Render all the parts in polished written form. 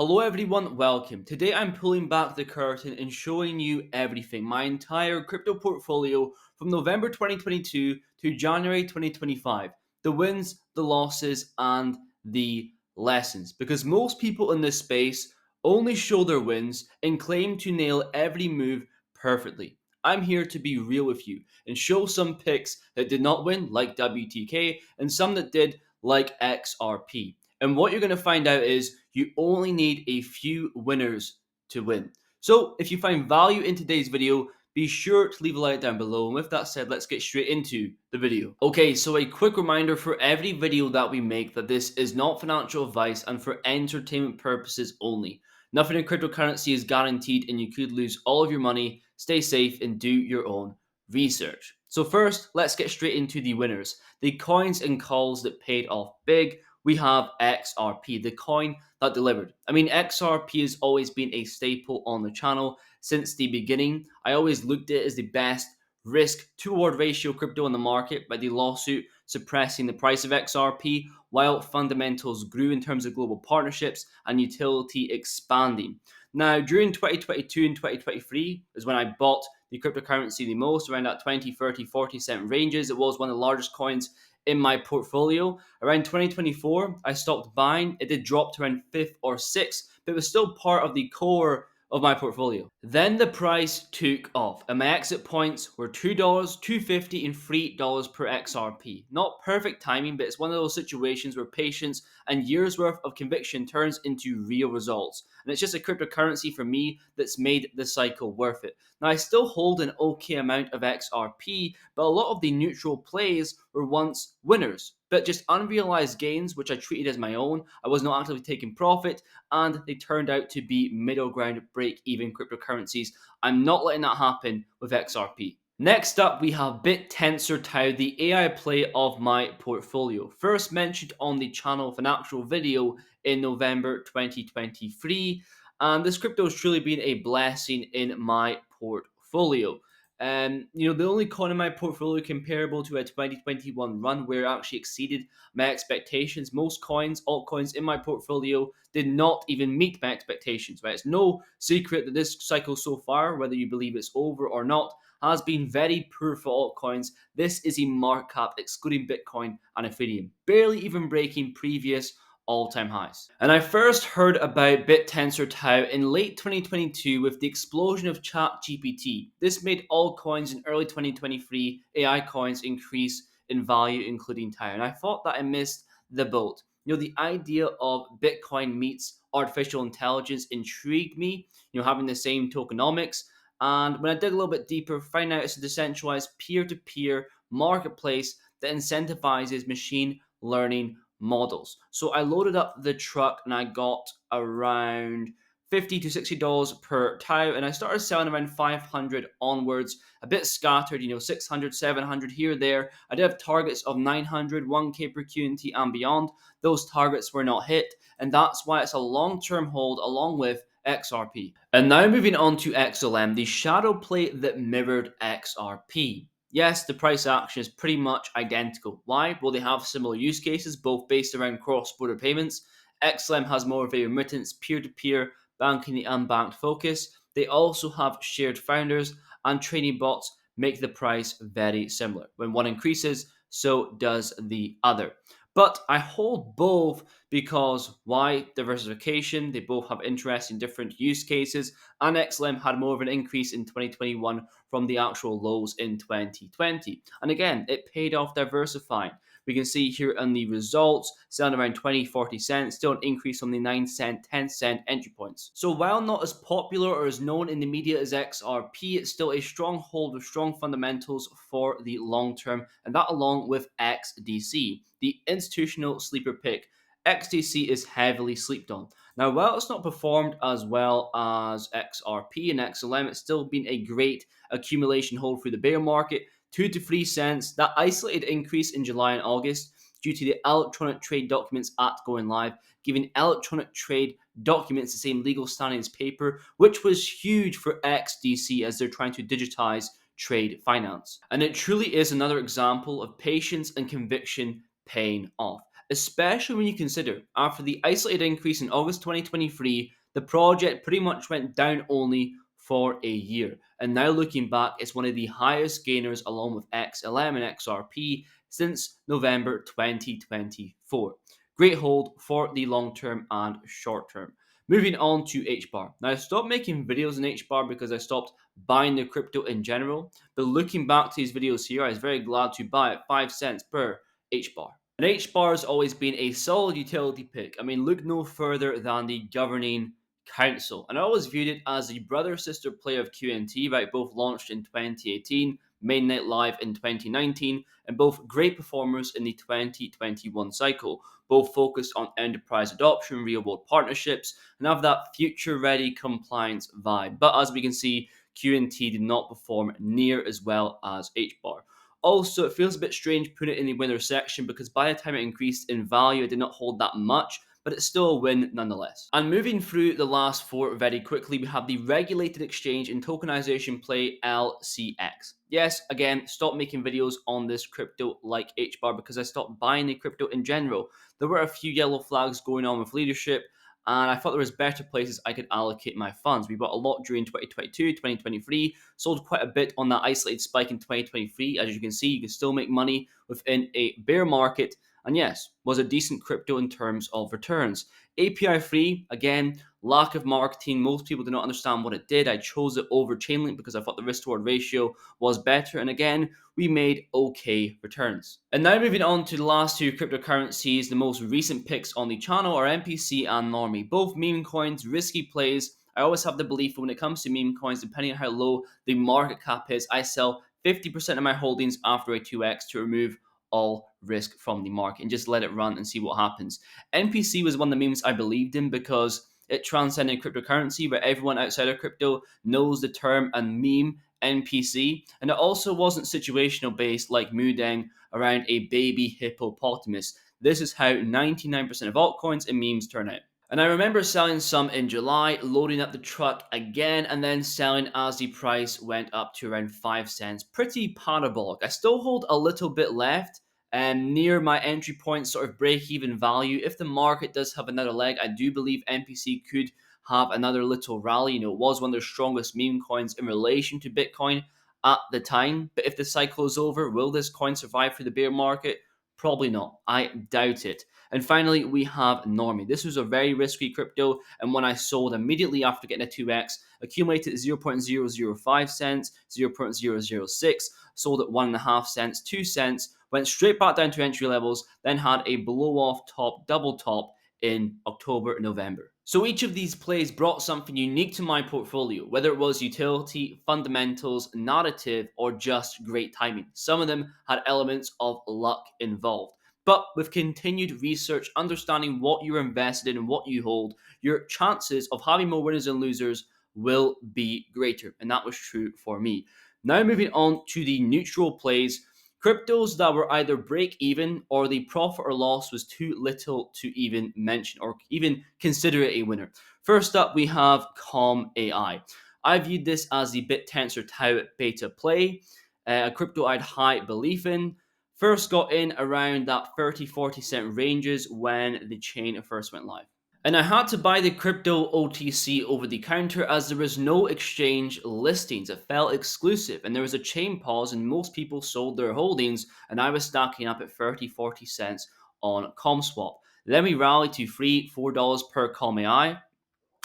Hello everyone, welcome. Today I'm pulling back the curtain and showing you everything, my entire crypto portfolio from November 2022 to January 2025. The wins, the losses, and the lessons. Because most people in this space only show their wins and claim to nail every move perfectly. I'm here to be real with you and show some picks that did not win, like WTK, and some that did, like XRP. And what you're going to find out is you only need a few winners to win. So if you find value in today's video, be sure to leave a like down below. And with that said, let's get straight into the video. Okay, so a quick reminder for every video that we make that this is not financial advice and for entertainment purposes only. Nothing in cryptocurrency is guaranteed and you could lose all of your money. Stay safe and do your own research. So first, let's get straight into the winners. The coins and calls that paid off big. We have XRP, the coin that delivered. I mean, XRP has always been a staple on the channel since the beginning. I always looked at it as the best risk to reward ratio crypto in the market, by the lawsuit suppressing the price of XRP while fundamentals grew in terms of global partnerships and utility expanding. Now, during 2022 and 2023 is when I bought the cryptocurrency the most, around that 20, 30, 40 cent ranges. It was one of the largest coins in my portfolio. Around 2024, I stopped buying. It did drop to around 5th or 6th, but it was still part of the core of my portfolio. Then the price took off, and my exit points were $2, $2.50, and $3 per XRP. Not perfect timing, but it's one of those situations where patience and years worth of conviction turns into real results. And it's just a cryptocurrency for me that's made the cycle worth it. Now, I still hold an okay amount of XRP, but a lot of the neutral plays were once winners, but just unrealized gains, which I treated as my own. I was not actively taking profit, and they turned out to be middle ground break-even cryptocurrencies. I'm not letting that happen with XRP. Next up, we have TAO, the AI play of my portfolio. First mentioned on the channel with an actual video in November 2023. And this crypto has truly been a blessing in my portfolio. The only coin in my portfolio comparable to a 2021 run where it actually exceeded my expectations. Most coins, altcoins in my portfolio did not even meet my expectations, right? It's no secret that this cycle so far, whether you believe it's over or not, has been very poor for altcoins. This is a market cap excluding Bitcoin and Ethereum, barely even breaking previous all-time highs. And I first heard about TAO in late 2022 with the explosion of ChatGPT. This made altcoins in early 2023 AI coins increase in value, including TAO. And I thought that I missed the boat. The idea of Bitcoin meets artificial intelligence intrigued me, having the same tokenomics. And when I dig a little bit deeper, find out it's a decentralized peer-to-peer marketplace that incentivizes machine learning models. So I loaded up the truck and I got around $50 to $60 per TAO, and I started selling around 500 onwards, a bit scattered, 600, 700 here, there. I did have targets of 900, 1K per QNT and beyond. Those targets were not hit, and that's why it's a long-term hold along with XRP. And now moving on to XLM, the shadow play that mirrored XRP. Yes, the price action is pretty much identical. Why? Well, they have similar use cases, both based around cross-border payments. XLM has more of a remittance, peer-to-peer, banking and unbanked focus. They also have shared founders, and trading bots make the price very similar. When one increases, so does the other. But I hold both because why? Diversification. They both have interest in different use cases, and XLM had more of an increase in 2021 from the actual lows in 2020. And again, it paid off diversifying. We can see here on the results, selling around 20, 40 cents, still an increase on the 9 cent, 10 cent entry points. So while not as popular or as known in the media as XRP, it's still a strong hold with strong fundamentals for the long term, and that along with XDC, the institutional sleeper pick. XDC is heavily slept on. Now, while it's not performed as well as XRP and XLM, it's still been a great accumulation hold through the bear market. 2 to 3 cents, that isolated increase in July and August due to the electronic trade documents act going live, giving electronic trade documents the same legal standing as paper, which was huge for XDC as they're trying to digitize trade finance. And it truly is another example of patience and conviction paying off. especially when you consider after the isolated increase in August 2023, the project pretty much went down only for a year. And now looking back, it's one of the highest gainers along with XLM and XRP since November 2024. Great hold for the long term and short term. Moving on to HBAR. Now, I stopped making videos in HBAR because I stopped buying the crypto in general. But looking back to these videos here, I was very glad to buy at 5 cents per HBAR. And HBAR has always been a solid utility pick. I mean, look no further than the governing council. And I always viewed it as the brother sister play of QNT, right? Both launched in 2018, mainnet live in 2019, and both great performers in the 2021 cycle. Both focused on enterprise adoption, real world partnerships, and have that future ready compliance vibe. But as we can see, QNT did not perform near as well as HBAR. Also, it feels a bit strange putting it in the winner section because by the time it increased in value, it did not hold that much, but it's still a win nonetheless. And moving through the last four very quickly, we have the regulated exchange and tokenization play LCX. Yes, again, stop making videos on this crypto like HBAR because I stopped buying the crypto in general. There were a few yellow flags going on with leadership, and I thought there was better places I could allocate my funds. We bought a lot during 2022, 2023, sold quite a bit on that isolated spike in 2023. As you can see, you can still make money within a bear market, and yes, was a decent crypto in terms of returns. API free, again, lack of marketing. Most people do not understand what it did. I chose it over Chainlink because I thought the risk to reward ratio was better. And again, we made okay returns. And now moving on to the last two cryptocurrencies, the most recent picks on the channel are MPC and Normie. Both meme coins, risky plays. I always have the belief that when it comes to meme coins, depending on how low the market cap is, I sell 50% of my holdings after a 2x to remove all risk from the market and just let it run and see what happens. NPC was one of the memes I believed in because it transcended cryptocurrency, where everyone outside of crypto knows the term and meme NPC, and it also wasn't situational based like Mudeng around a baby hippopotamus. This is how 99% of altcoins and memes turn out. And I remember selling some in July, loading up the truck again, and then selling as the price went up to around 5 cents. Pretty parabolic. I still hold a little bit left, and near my entry point sort of break even value. If the market does have another leg, I do believe NPC could have another little rally. You know, it was one of the strongest meme coins in relation to Bitcoin at the time. But if the cycle is over, will this coin survive through the bear market? Probably not. I doubt it. And finally, we have Normie. This was a very risky crypto, and when I sold immediately after getting a 2x, accumulated 0.005 cents, 0.006, sold at 1.5 cents, 2 cents, went straight back down to entry levels, then had a blow off top, double top in October and November. So each of these plays brought something unique to my portfolio, whether it was utility, fundamentals, narrative, or just great timing. Some of them had elements of luck involved. But with continued research, understanding what you're invested in and what you hold, your chances of having more winners and losers will be greater. And that was true for me. Now moving on to the neutral plays, cryptos that were either break even or the profit or loss was too little to even mention or even consider it a winner. First up, we have Calm AI. I viewed this as the BitTensor Tau beta play, a crypto I had high belief in. First got in around that 30-40 cent ranges when the chain first went live. And I had to buy the crypto OTC over the counter as there was no exchange listings. It felt exclusive and there was a chain pause and most people sold their holdings and I was stacking up at 30-40 cents on ComSwap. Then we rallied to $3-4 per ComAI.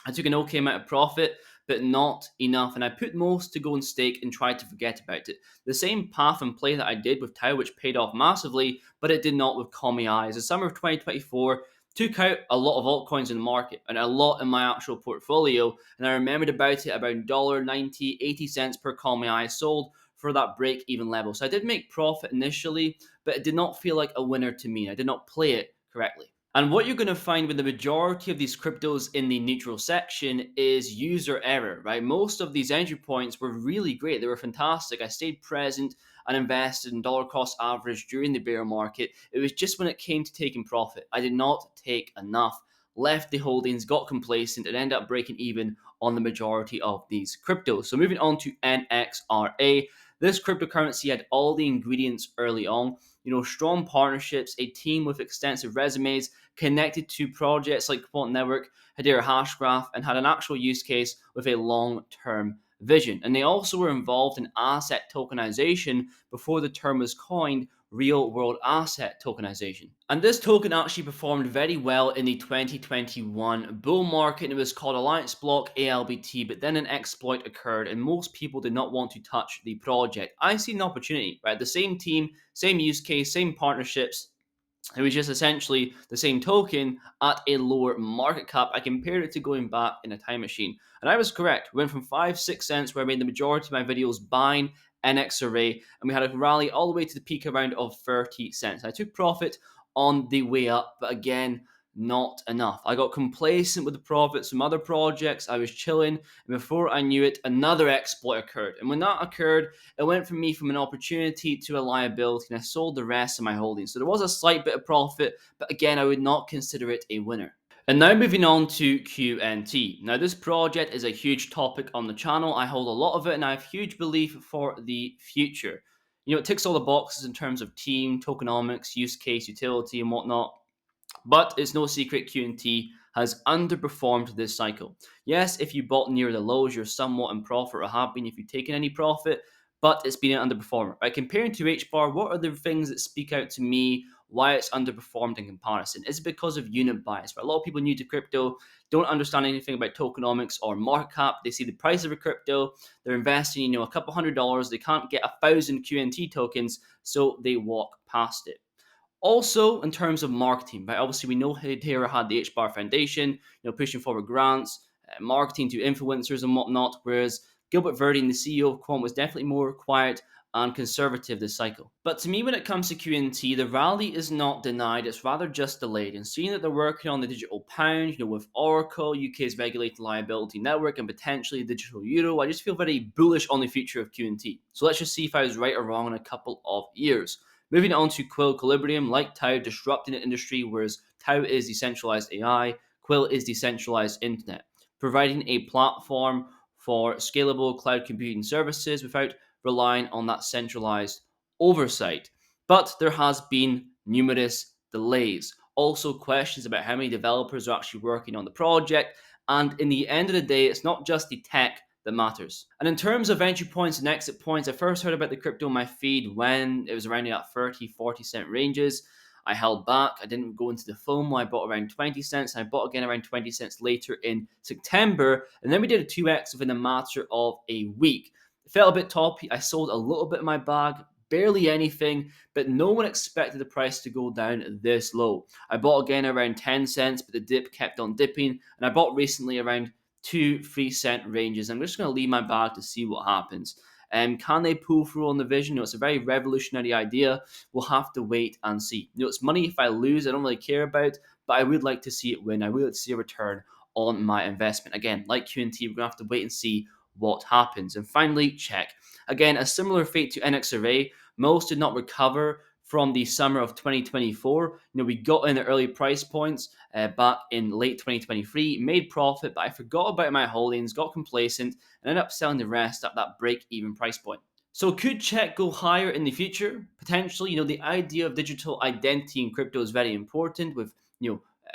I took an okay amount of profit, but not enough, and I put most to go and stake and tried to forget about it. The same path and play that I did with Tau, which paid off massively, but it did not with ComAI. As the summer of 2024 took out a lot of altcoins in the market and a lot in my actual portfolio, and I remembered about it about $1.90, 80 cents per ComAI sold for that break-even level. So I did make profit initially, but it did not feel like a winner to me. I did not play it correctly. And what you're going to find with the majority of these cryptos in the neutral section is user error, right? Most of these entry points were really great. They were fantastic. I stayed present and invested in dollar cost average during the bear market. It was just when it came to taking profit, I did not take enough, left the holdings, got complacent, and ended up breaking even on the majority of these cryptos. So moving on to NXRA. This cryptocurrency had all the ingredients early on, strong partnerships, a team with extensive resumes, connected to projects like Quant Network, Hedera Hashgraph, and had an actual use case with a long-term vision. And they also were involved in asset tokenization before the term was coined, real world asset tokenization. And this token actually performed very well in the 2021 bull market. It was called Alliance Block ALBT, but then an exploit occurred and most people did not want to touch the project. I see an opportunity, right? The same team, same use case, same partnerships. It was just essentially the same token at a lower market cap. I compared it to going back in a time machine. And I was correct. We went from 5-6 cents, where I made the majority of my videos buying NXRA, and we had a rally all the way to the peak around of 30 cents. I took profit on the way up, but again, not enough. I got complacent with the profits from other projects. I was chilling, and before I knew it, another exploit occurred. And when that occurred, it went from me from an opportunity to a liability, and I sold the rest of my holdings. So there was a slight bit of profit, but again, I would not consider it a winner. And now moving on to QNT. Now this project is a huge topic on the channel. I hold a lot of it and I have huge belief for the future. It ticks all the boxes in terms of team, tokenomics, use case, utility, and whatnot. But it's no secret QNT has underperformed this cycle. Yes, if you bought near the lows, you're somewhat in profit or have been if you've taken any profit, but it's been an underperformer. Right? Comparing to HBAR, what are the things that speak out to me why it's underperformed in comparison? Is it because of unit bias? Right? A lot of people new to crypto don't understand anything about tokenomics or market cap. They see the price of a crypto, they're investing, a couple $100, they can't get 1,000 QNT tokens, so they walk past it. Also, in terms of marketing, right? Obviously, we know Hedera had the HBAR Foundation, pushing forward grants, marketing to influencers and whatnot, whereas Gilbert Verdine, the CEO of Quant, was definitely more quiet and conservative this cycle. But to me, when it comes to QNT, the rally is not denied, it's rather just delayed. And seeing that they're working on the digital pound, with Oracle, UK's regulated liability network, and potentially digital euro, I just feel very bullish on the future of QNT. So let's just see if I was right or wrong in a couple of years. Moving on to Quillibrium, like TAO, disrupting the industry, whereas TAO is decentralized AI, Quill is decentralized internet, providing a platform for scalable cloud computing services without relying on that centralized oversight. But there has been numerous delays. Also, questions about how many developers are actually working on the project. And in the end of the day, it's not just the tech that matters. And in terms of entry points and exit points, I first heard about the crypto in my feed when it was around that 30-40 cent ranges. I held back. I didn't go into the FOMO. I bought around 20 cents. And I bought again around 20 cents later in September. And then we did a 2x within a matter of a week. It felt a bit toppy. I sold a little bit of my bag, barely anything, but no one expected the price to go down this low. I bought again around 10 cents, but the dip kept on dipping. And I bought recently around 2-3 cent ranges. I'm just going to leave my bag to see what happens. Can they pull through on the vision? It's a very revolutionary idea. We'll have to wait and see. It's money if I lose, I don't really care about, but I would like to see it win. I would like to see a return on my investment. Again, like QNT, we're going to have to wait and see what happens. And finally, check. Again, a similar fate to NXRA. Most did not recover from the summer of 2024. We got in the early price points back in late 2023, made profit, but I forgot about my holdings, got complacent, and ended up selling the rest at that break-even price point. So could check go higher in the future? Potentially, the idea of digital identity in crypto is very important with,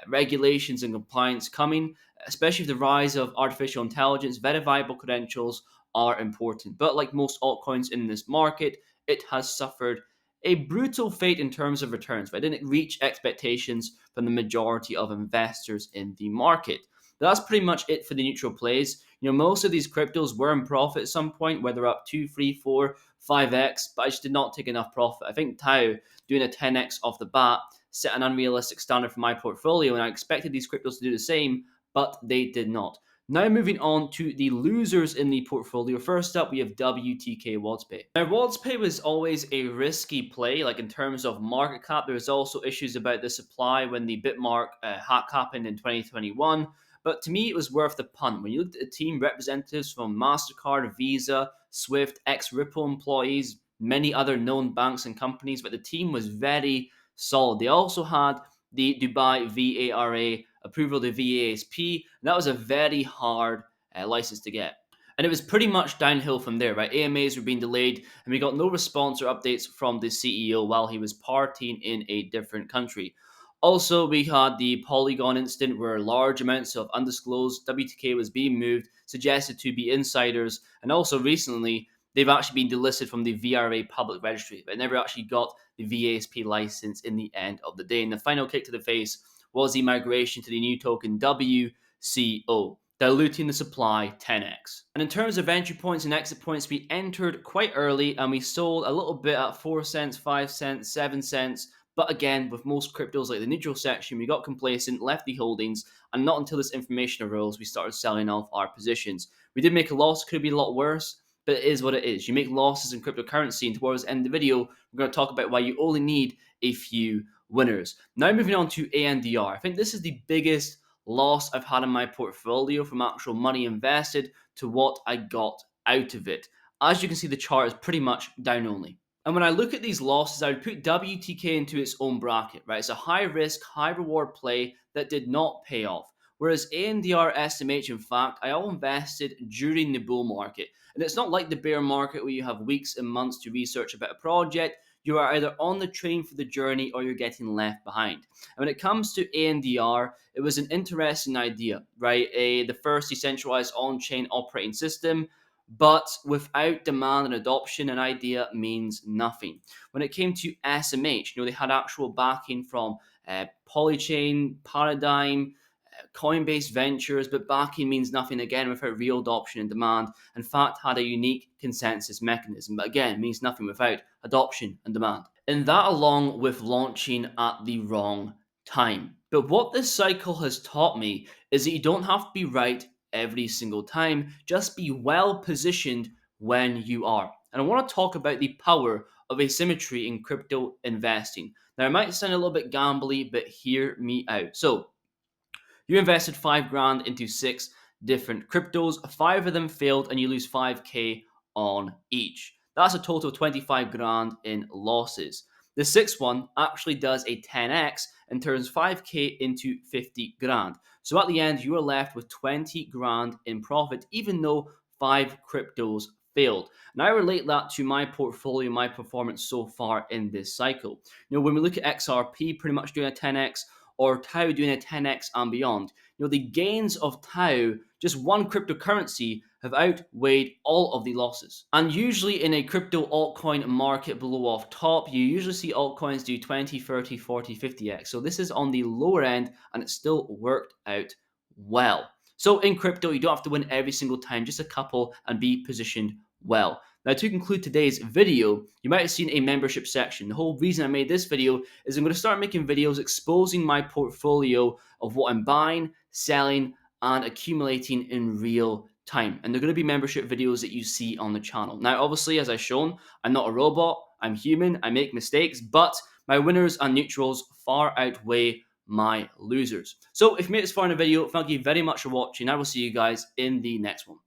regulations and compliance coming, especially with the rise of artificial intelligence. Verifiable credentials are important. But like most altcoins in this market, it has suffered a brutal fate in terms of returns. But it didn't reach expectations from the majority of investors in the market. But that's pretty much it for the neutral plays. Most of these cryptos were in profit at some point, whether up 2, 3, 4, 5x, but I just did not take enough profit. I think TAO doing a 10x off the bat set an unrealistic standard for my portfolio, and I expected these cryptos to do the same, but they did not. Now moving on to the losers in the portfolio. First up, we have WTK WadsPay. Now, WadsPay was always a risky play, like in terms of market cap. There was also issues about the supply when the Bitmark hack happened in 2021. But to me, it was worth the punt. When you looked at the team, representatives from MasterCard, Visa, Swift, ex-Ripple employees, many other known banks and companies, but the team was very solid. They also had the Dubai VARA approval, the VASP, and that was a very hard license to get. And it was pretty much downhill from there, right? AMAs were being delayed, and we got no response or updates from the CEO while he was partying in a different country. Also, we had the Polygon incident where large amounts of undisclosed WTK was being moved, suggested to be insiders, and also recently they've actually been delisted from the VRA public registry, but never actually got the VASP license in the end of the day. And the final kick to the face was the migration to the new token WCO, diluting the supply 10x. And in terms of entry points and exit points, we entered quite early and we sold a little bit at 4 cents, 5 cents, 7 cents. But again, with most cryptos like the neutral section, we got complacent, left the holdings, and not until this information arose, we started selling off our positions. We did make a loss, could be a lot worse, but it is what it is. You make losses in cryptocurrency, and towards the end of the video, we're going to talk about why you only need a few winners. Now moving on to ANDR. I think this is the biggest loss I've had in my portfolio from actual money invested to what I got out of it. As you can see, the chart is pretty much down only. And when I look at these losses, I would put WTK into its own bracket, right? It's a high risk, high reward play that did not pay off. Whereas ANDR, SMH, in fact, I all invested during the bull market. And it's not like the bear market where you have weeks and months to research about a project. You are either on the train for the journey or you're getting left behind. And when it comes to ANDR, it was an interesting idea, right? The first decentralized on-chain operating system. But without demand and adoption, an idea means nothing. When it came to SMH, they had actual backing from Polychain, Paradigm, Coinbase Ventures, but backing means nothing again without real adoption and demand. In fact, had a unique consensus mechanism, but again, means nothing without adoption and demand. And that along with launching at the wrong time. But what this cycle has taught me is that you don't have to be right every single time, just be well positioned when you are. And I want to talk about the power of asymmetry in crypto investing. Now, it might sound a little bit gambly, but hear me out. So, you invested 5 grand into 6 different cryptos, 5 of them failed, and you lose 5k on each. That's a total of 25 grand in losses. The sixth one actually does a 10x and turns 5k into 50 grand. So at the end, you are left with 20 grand in profit, even though 5 cryptos failed. And I relate that to my portfolio, my performance so far in this cycle. When we look at XRP pretty much doing a 10x, or TAO doing a 10x and beyond, the gains of TAO, just one cryptocurrency, have outweighed all of the losses. And usually in a crypto altcoin market below off top, you usually see altcoins do 20, 30, 40, 50x. So this is on the lower end and it still worked out well. So in crypto, you don't have to win every single time, just a couple, and be positioned well. Now, to conclude today's video, you might have seen a membership section. The whole reason I made this video is I'm going to start making videos exposing my portfolio of what I'm buying, selling, and accumulating in real time. And they're going to be membership videos that you see on the channel. Now, obviously, as I've shown, I'm not a robot. I'm human. I make mistakes, but my winners and neutrals far outweigh my losers. So if you made this far in the video, thank you very much for watching. I will see you guys in the next one.